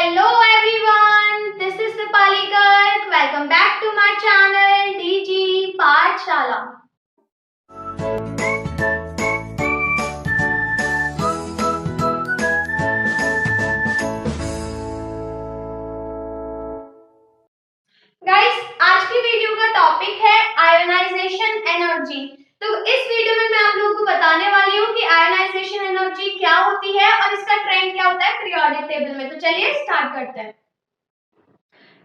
Hello everyone, this is Dipali Garg. Welcome back to my channel DG Pathshala. Guys, आज की video का topic है ionisation energy. तो इस वीडियो में मैं आप लोगों को बताने वाली हूँ कि आयोनाइजेशन एनर्जी क्या होती है और इसका ट्रेंड क्या होता है पीरियोडिक टेबल में। तो चलिए स्टार्ट करते हैं।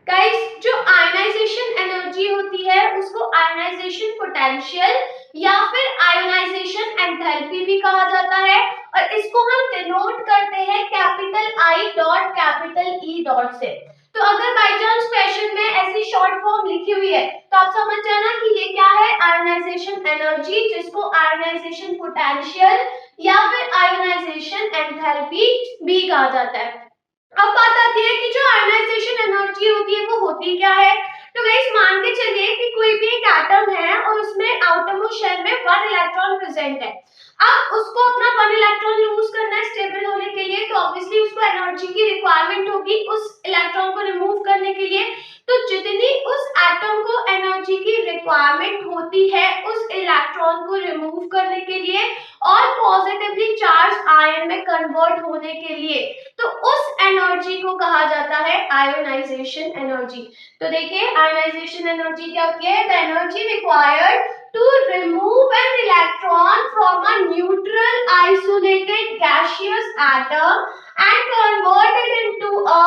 गाइस, जो आयोनाइजेशन एनर्जी होती है उसको आयोनाइजेशन पोटेंशियल या फिर आयोनाइजेशन एंथैल्पी भी कहा जाता है और इसको हम डिनोट करते हैं capital I dot capital E dot से। तो अगर बाय चांस क्वेश्चन में ऐसी शॉर्ट फॉर्म लिखी हुई है तो आप समझ जाना कि ये क्या है, आयोनाइजेशन एनर्जी, जिसको आयोनाइजेशन पोटेंशियल या फिर आयोनाइजेशन एंथैल्पी भी कहा जाता है। अब बात आती है कि जो आयोनाइजेशन एनर्जी होती है वो होती क्या है। तो गाइस, मान के चलिए कि कोई भी एक एटम है और उसमें आउटरमोस्ट शेल में 1 इलेक्ट्रॉन प्रेजेंट है। अब उसको अपना 1 इलेक्ट्रॉन लूज करना है स्टेबल होने के लिए, तो ऑब्वियसली उसको एनर्जी की रिक्वायरमेंट होगी उस इलेक्ट्रॉन को रिमूव करने के लिए। तो जितनी उस एटम को एनर्जी की रिक्वायरमेंट होती है उस इलेक्ट्रॉन को रिमूव करने के लिए और पॉजिटिवली चार्ज आयन में कन्वर्ट होने के लिए, तो उस एनर्जी को कहा जाता है आयोनाइजेशन एनर्जी। तो देखिए, आयोनाइजेशन एनर्जी क्या होती है? The energy required to remove an electron from a neutral isolated gaseous atom and convert it into a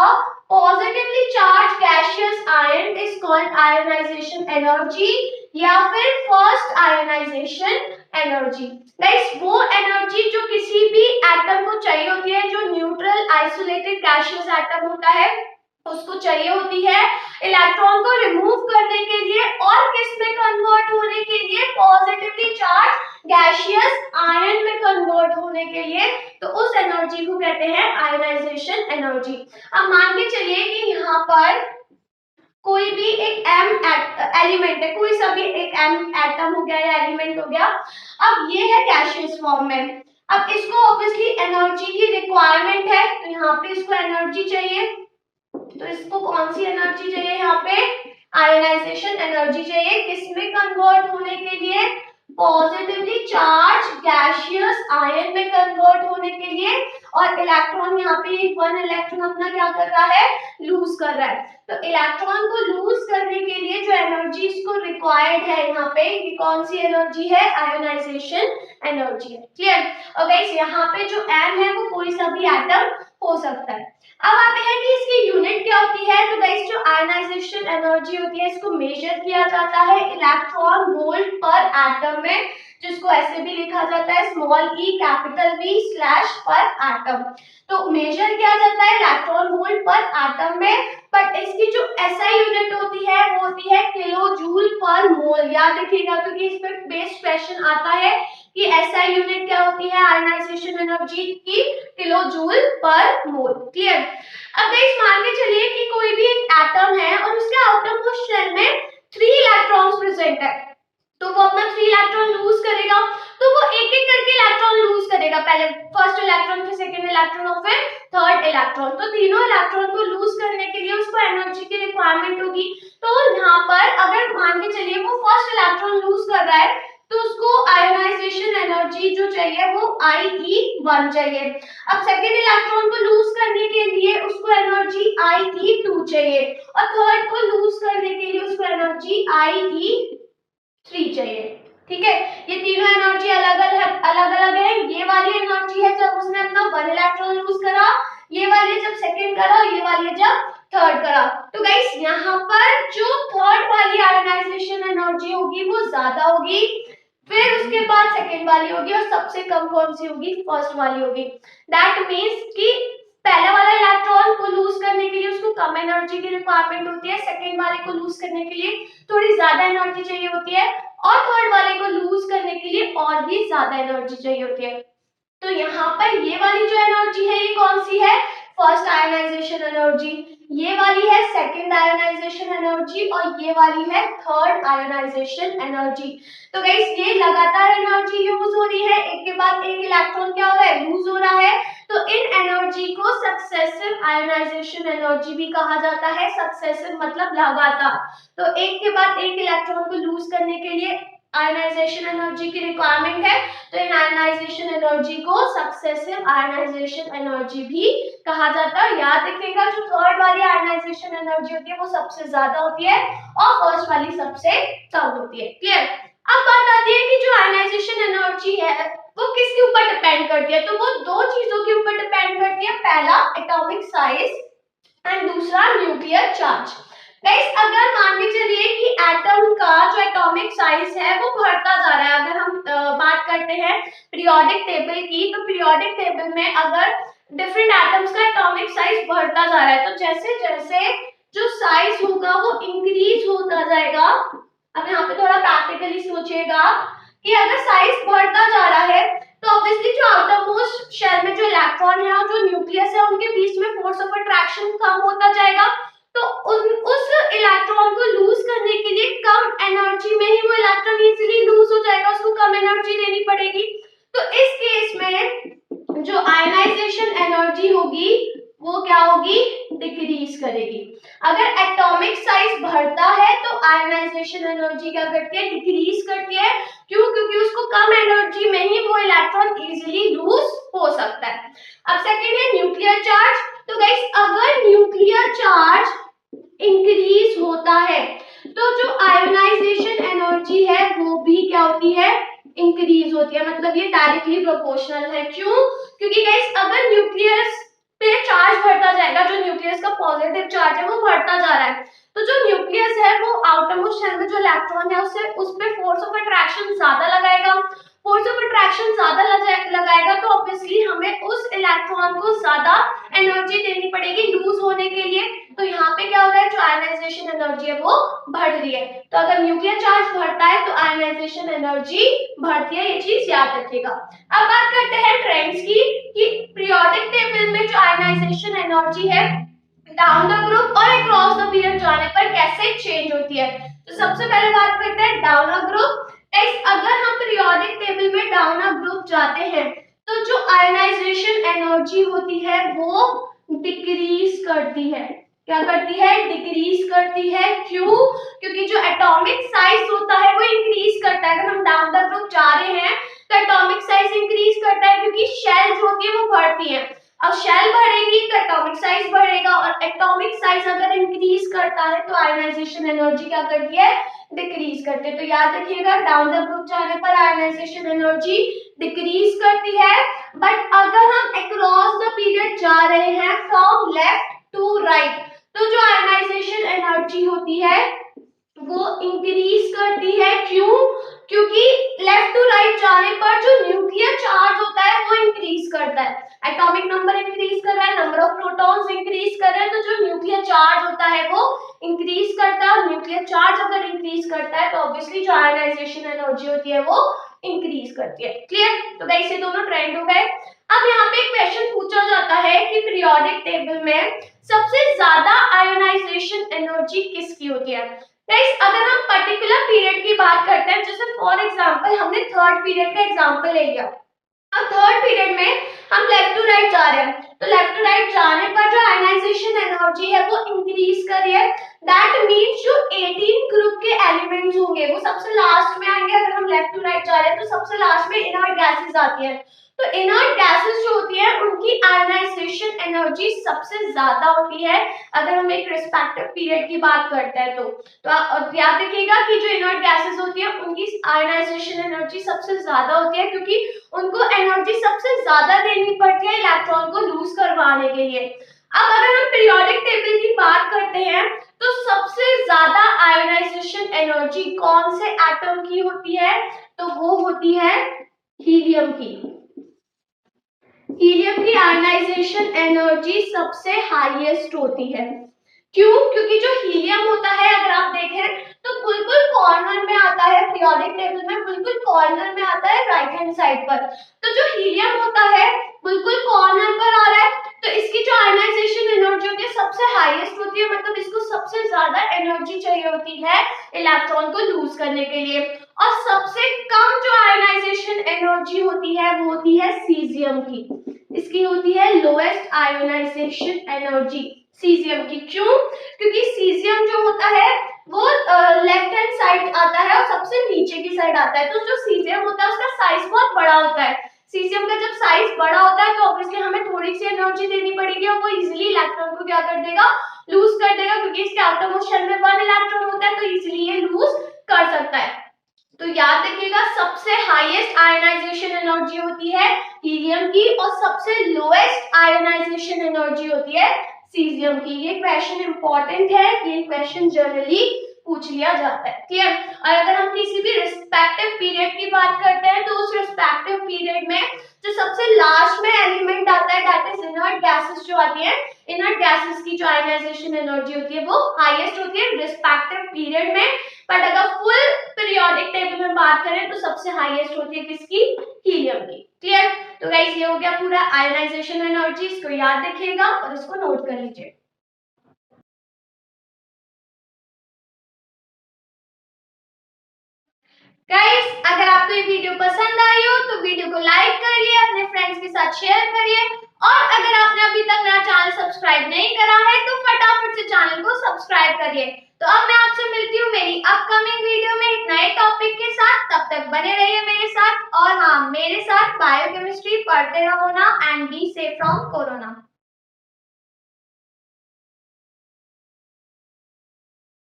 positively charged gaseous ion is called ionization energy या फिर first ionization energy। गाइस, वो energy जो किसी भी atom को चाहिए होती है, जो न्यूट्रल आइसोलेटेड गैसियस एटम होता है उसको चाहिए होती है इलेक्ट्रॉन को रिमूव करने के लिए और किस में कन्वर्ट होने के लिए, पॉजिटिवली चार्ज गैसियस आयन में कन्वर्ट होने के लिए। तो उस एनर्जी को कहते हैं आयोनाइजेशन एनर्जी। अब मान के चलिए कि यहाँ पर कोई भी एक एम एलिमेंट है, कोई सा भी एक एम एटम हो गया या एलिमेंट हो गया। अब ये है गैसियस फॉर्म में। अब इसको ऑब्वियसली एनर्जी की रिक्वायरमेंट है, तो यहाँ पे इसको एनर्जी चाहिए। तो इसको कौन सी एनर्जी चाहिए? यहाँ पे आयोनाइजेशन एनर्जी चाहिए। किसमें कन्वर्ट होने के लिए? पॉजिटिवली चार्ज गैसियस आयन में कन्वर्ट होने के लिए। और इलेक्ट्रॉन यहाँ पे 1 इलेक्ट्रॉन अपना क्या कर रहा है? लूज कर रहा है। तो इलेक्ट्रॉन को लूज करने के लिए जो एनर्जी इसको रिक्वायर्ड है यहाँ पे, ये कौन सी एनर्जी है? आयोनाइजेशन एनर्जी है। क्लियर? और गाइस, यहाँ पे जो एम है वो कोई सा भी एटम हो सकता है। अब आते हैं कि इसकी यूनिट क्या होती है। तो गाइस, जो आयोनाइजेशन एनर्जी होती है इसको मेजर किया जाता है इलेक्ट्रॉन वोल्ट पर एटम में, जिसको ऐसे भी लिखा जाता है small E capital V slash पर एटम। तो मेजर किया जाता है इलेक्ट्रॉन वोल्ट पर एटम में, बट इसकी जो एसआई यूनिट होती है वो होती है किलो जूल पर मोल। याद रखिएगा क्योंकि इस पर बेस्ड क्वेश्चन आता है कि एसआई यूनिट क्या होती है आयोनाइजेशन एनर्जी की? किलो जूल पर मोल। क्लियर? अब गाइस, मान के चलिए कि कोई भी एक एटम है और उसके आउटरमोस्ट शेल में 3 इलेक्ट्रॉन्स प्रेजेंट है। तो वो अपना 3 इलेक्ट्रॉन लूज करेगा, तो वो एक एक करके इलेक्ट्रॉन लूज करेगा। पहले फर्स्ट इलेक्ट्रॉन, फिर सेकंड इलेक्ट्रॉन और फिर थर्ड इलेक्ट्रॉन। तो तीनों इलेक्ट्रॉन को लूज करने के लिए उसको एनर्जी की रिक्वायरमेंट होगी। तो यहाँ पर अगर मान के चलिए वो फर्स्ट इलेक्ट्रॉन लूज कर रहा है तो उसको आयोनाइजेशन एनर्जी जो चाहिए वो IE1 चाहिए। अब सेकेंड इलेक्ट्रॉन को लूज करने के लिए उसको एनर्जी IE2 चाहिए और थर्ड को लूज करने के लिए उसको एनर्जी IE3 चाहिए। ठीक है, ये तीनों एनर्जी अलग अलग है। ये वाली एनर्जी है जब उसने अपना 1 इलेक्ट्रॉन लूज करा, ये वाली जब सेकंड करा, ये वाली जब थर्ड करा। तो गाइस, यहाँ पर जो थर्ड वाली आयोनाइजेशन एनर्जी होगी वो ज्यादा होगी, फिर उसके बाद सेकंड वाली होगी और सबसे कम कौन सी होगी? फर्स्ट वाली होगी। दैट मीन्स कि पहले वाला इलेक्ट्रॉन को लूज करने के लिए उसको कम एनर्जी की रिक्वायरमेंट होती है, सेकंड वाले को लूज करने के लिए थोड़ी ज्यादा एनर्जी चाहिए होती है और थर्ड वाले को लूज करने के लिए और भी ज्यादा एनर्जी चाहिए होती है। तो यहाँ पर ये वाली जो एनर्जी है ये कौन सी है? फर्स्ट आयोनाइजेशन एनर्जी, ये वाली है सेकंड आयोनाइजेशन एनर्जी और ये वाली है थर्ड आयोनाइजेशन एनर्जी। तो गाइस ये लगातार एनर्जी यूज हो रही है, एक के बाद एक इलेक्ट्रॉन क्या हो रहा है, लूज हो रहा है। तो इन एनर्जी को सक्सेसिव आयोनाइजेशन एनर्जी भी कहा जाता है। सक्सेसिव मतलब लगातार, तो एक के बाद एक इलेक्ट्रॉन को लूज करने के लिए आयोनाइजेशन एनर्जी की रिक्वायरमेंट है। तो इन आयोनाइजेशन एनर्जी को सक्सेसिव आयोनाइजेशन एनर्जी भी कहा जाता है। याद रखिएगा जो थर्ड वाली आयोनाइजेशन एनर्जी होती है वो सबसे ज्यादा होती है और फर्स्ट वाली सबसे कम होती है। क्लियर। अब बात आती है कि जो आयोनाइजेशन एनर्जी है वो किसके ऊपर डिपेंड करती है, तो वो दो चीजों के ऊपर डिपेंड करती है, पहला एटॉमिक साइज एंड दूसरा न्यूक्लियर चार्ज। गाइस अगर मान के चलिए कि एटम का जो एटॉमिक साइज है वो बढ़ता जा रहा है, अगर हम बात करते हैं पीरियोडिक टेबल की, तो पीरियोडिक टेबल में अगर डिफरेंट एटम्स का एटॉमिक साइज बढ़ता जा रहा है, तो जैसे जैसे जो साइज होगा वो इंक्रीज होता जाएगा। अब यहाँ पे थोड़ा प्रैक्टिकली सोचिएगा कि अगर साइज बढ़ता जा रहा है तो ऑब्वियसली जो आउटर मोस्ट शेल में जो इलेक्ट्रॉन है और जो न्यूक्लियस है उनके बीच में फोर्स ऑफ अट्रैक्शन कम होता जाएगा। तो उस इलेक्ट्रॉन को लूज करने के लिए कम एनर्जी में ही वो इलेक्ट्रॉन इजीली लूज हो जाएगा, उसको कम एनर्जी देनी पड़ेगी। तो इस केस में जो आयोनाइजेशन एनर्जी होगी वो क्या होगी, डिक्रीज करेगी। अगर एटॉमिक साइज बढ़ता है तो आयोनाइजेशन एनर्जी क्या करती है, डिक्रीज करती है। क्यों? क्योंकि उसको कम एनर्जी में ही वो इलेक्ट्रॉन इजीली लूज हो सकता है। अब सेकेंड है न्यूक्लियर चार्ज। तो गाइस अगर न्यूक्लियर चार्ज इंक्रीज होता है तो जो आयोनाइजेशन एनर्जी है वो भी क्या होती है, इंक्रीज होती है। मतलब ये डायरेक्टली प्रोपोर्शनल है। क्यों? क्योंकि गाइस अगर न्यूक्लियस पे चार्ज बढ़ता जाएगा, जो न्यूक्लियस का पॉजिटिव चार्ज है वो बढ़ता जा रहा है, तो जो न्यूक्लियस है वो आउटर मोस्ट शेल में जो इलेक्ट्रॉन है उससे उस पे फोर्स ऑफ अट्रैक्शन ज्यादा लगाएगा। फोर्स ऑफ अट्रैक्शन ज्यादा लगाएगा तो ऑब्वियसली हमें उस इलेक्ट्रॉन को ज्यादा एनर्जी देनी पड़ेगी लूज होने के लिए। तो यहाँ पे क्या हो रहा है, जो आयोनाइजेशन एनर्जी है वो बढ़ रही है। तो अगर न्यूक्लियर चार्ज बढ़ता है तो आयोनाइजेशन एनर्जी बढ़ती है, ये चीज याद रखिएगा। अब बात करते हैं ट्रेंड्स की कि पीरियोडिक टेबल में जो आयोनाइजेशन एनर्जी है डाउन द ग्रुप और अक्रॉस द पीरियड जाने पर कैसे चेंज होती है। तो सबसे पहले बात करते हैं डाउन द ग्रुप। अगर हम पीरियोडिक टेबल में डाउन द ग्रुप जाते हैं तो जो आयोनाइजेशन एनर्जी होती है वो डिक्रीज करती है। क्या करती है, डिक्रीज करती है। क्यों? क्योंकि जो एटॉमिक साइज होता है वो इंक्रीज करता है। अगर हम डाउन द ग्रुप जा रहे हैं तो एटॉमिक साइज इंक्रीज करता है क्योंकि शेल जो होती है वो बढ़ती है। अब शेल बढ़ेगी तो एटॉमिक साइज बढ़ेगा और एटॉमिक साइज अगर इंक्रीज करता है तो आयोनाइजेशन एनर्जी क्या करती है, डिक्रीज करती है। तो याद रखिएगा डाउन द ग्रुप जाने पर आयोनाइजेशन एनर्जी डिक्रीज करती है। बट अगर हम अक्रॉस द पीरियड जा रहे हैं फ्रॉम लेफ्ट टू राइट तो जो आयोनाइजेशन एनर्जी होती है वो इंक्रीज करती है। क्यों? क्योंकि लेफ्ट टू राइट जाने पर जो न्यूक्लियर चार्ज होता है वो इंक्रीज करता है। एटॉमिक नंबर इंक्रीज कर रहा है, नंबर ऑफ प्रोटॉन्स इंक्रीज कर रहे हैं, तो जो न्यूक्लियर चार्ज होता है वो इंक्रीज करता है। न्यूक्लियर चार्ज अगर इंक्रीज करता है तो ऑब्वियसली जो आयोनाइजेशन एनर्जी होती है वो इंक्रीज करती है। क्लियर? तो गाइस ये दोनों ट्रेंड हो गए। अब यहाँ पे एक क्वेश्चन पूछा जाता है कि पीरियोडिक टेबल में सबसे ज्यादा आयोनाइजेशन एनर्जी किसकी होती है। गाइस अगर हम पर्टिकुलर पीरियड की बात करते हैं, जैसे फॉर एग्जांपल हमने थर्ड पीरियड का एग्जांपल ले लिया। अब थर्ड पीरियड में हम लेफ्ट टू राइट जा रहे हैं तो लेफ्ट टू राइट जाने पर जो आयोनाइजेशन एनर्जी है वो इंक्रीज कर रही है। दैट मींस जो 18 ग्रुप के एलिमेंट्स होंगे वो सबसे लास्ट में आएंगे। अगर हम लेफ्ट टू राइट जा रहे हैं तो सबसे लास्ट में इनर्ट गैसेस आती है। तो इनर्ट गैसेस जो होती है उनकी आयोनाइजेशन एनर्जी सबसे ज्यादा होती है अगर हम एक रिस्पेक्टिव पीरियड की बात करते हैं। तो याद रखिएगा कि जो इनर्ट गैसेस होती है उनकी आयोनाइजेशन एनर्जी सबसे ज्यादा होती है क्योंकि उनको एनर्जी सबसे ज्यादा देनी पड़ती है इलेक्ट्रॉन को लूज करवाने के लिए। अब अगर हम पीरियोडिक टेबल की बात करते हैं तो सबसे ज्यादा आयोनाइजेशन एनर्जी कौन से एटम की होती है, तो वो होती है हीलियम की। हीलियम की आयोनाइजेशन एनर्जी सबसे हाईएस्ट होती है। क्यों? क्योंकि जो हीलियम होता है अगर आप देखें तो बिल्कुल कॉर्नर में आता है, पीरियोडिक टेबल में बिल्कुल कॉर्नर में आता है राइट हैंड साइड पर। तो जो हीलियम होता है बिल्कुल कॉर्नर पर आ रहा है, तो इसकी जो आयनाइजेशन एनर्जी होती है सबसे हाईएस्ट होती है, मतलब इसको सबसे ज्यादा एनर्जी चाहिए होती है इलेक्ट्रॉन को लूज करने के लिए। और सबसे कम जो आयनाइजेशन एनर्जी होती है वो होती है सीजियम की, इसकी होती है लोएस्ट आयोनाइजेशन एनर्जी सीजियम की। क्यों? क्योंकि सीजियम जो होता है वो लेफ्ट हैंड साइड आता है और सबसे नीचे की साइड आता है। तो जो सीजियम होता है उसका साइज बहुत बड़ा होता है। सीजियम का जब साइज बड़ा होता है तो ऑब्वियसली हमें थोड़ी सी एनर्जी देनी पड़ेगी और वो इजीली इलेक्ट्रॉन को क्या कर देगा, लूज कर देगा, क्योंकि इसके आटम शेल में 1 इलेक्ट्रॉन होता है तो इजीली ये लूज कर सकता है। तो याद रखिएगा सबसे हाईएस्ट आयनाइजेशन एनर्जी होती है हीलियम की और सबसे लोएस्ट आयनाइजेशन एनर्जी होती है सीजियम की। ये क्वेश्चन इंपॉर्टेंट है, ये क्वेश्चन जनरली पूछ लिया जाता है। क्लियर? और अगर हम किसी भी रिस्पेक्टिव पीरियड की बात करते हैं तो उस रिस्पेक्टिव पीरियड में जो सबसे लास्ट में एलिमेंट आता है दैट इज इनर्ट गैसेस जो आती है, इनर्ट गैसेस की जो आयनाइजेशन एनर्जी होती है वो हाईएस्ट होती है रिस्पेक्टिव पीरियड में। बट अगर फुल पीरियोडिक टेबल में बात करें तो सबसे हाईएस्ट होती है किसकी? हीलियम की। क्लियर? तो गाइस ये हो गया पूरा आयनाइजेशन एनर्जी, इसको याद रखिएगा और इसको नोट कर लीजिए। गाइस अगर आपको ये वीडियो पसंद आई हो तो वीडियो को लाइक करिए, अपने फ्रेंड्स के साथ शेयर करिए, और अगर आपने अभी तक मेरा चैनल सब्सक्राइब नहीं करा है तो फटाफट से चैनल को सब्सक्राइब करिए। तो अब मैं आपसे मिलती हूँ मेरी अपकमिंग वीडियो में एक नए टॉपिक के साथ, तब तक बने रहिए मेरे साथ, और हाँ मेरे साथ बायोकेमिस्ट्री पढ़ते रहो ना, and be safe from corona.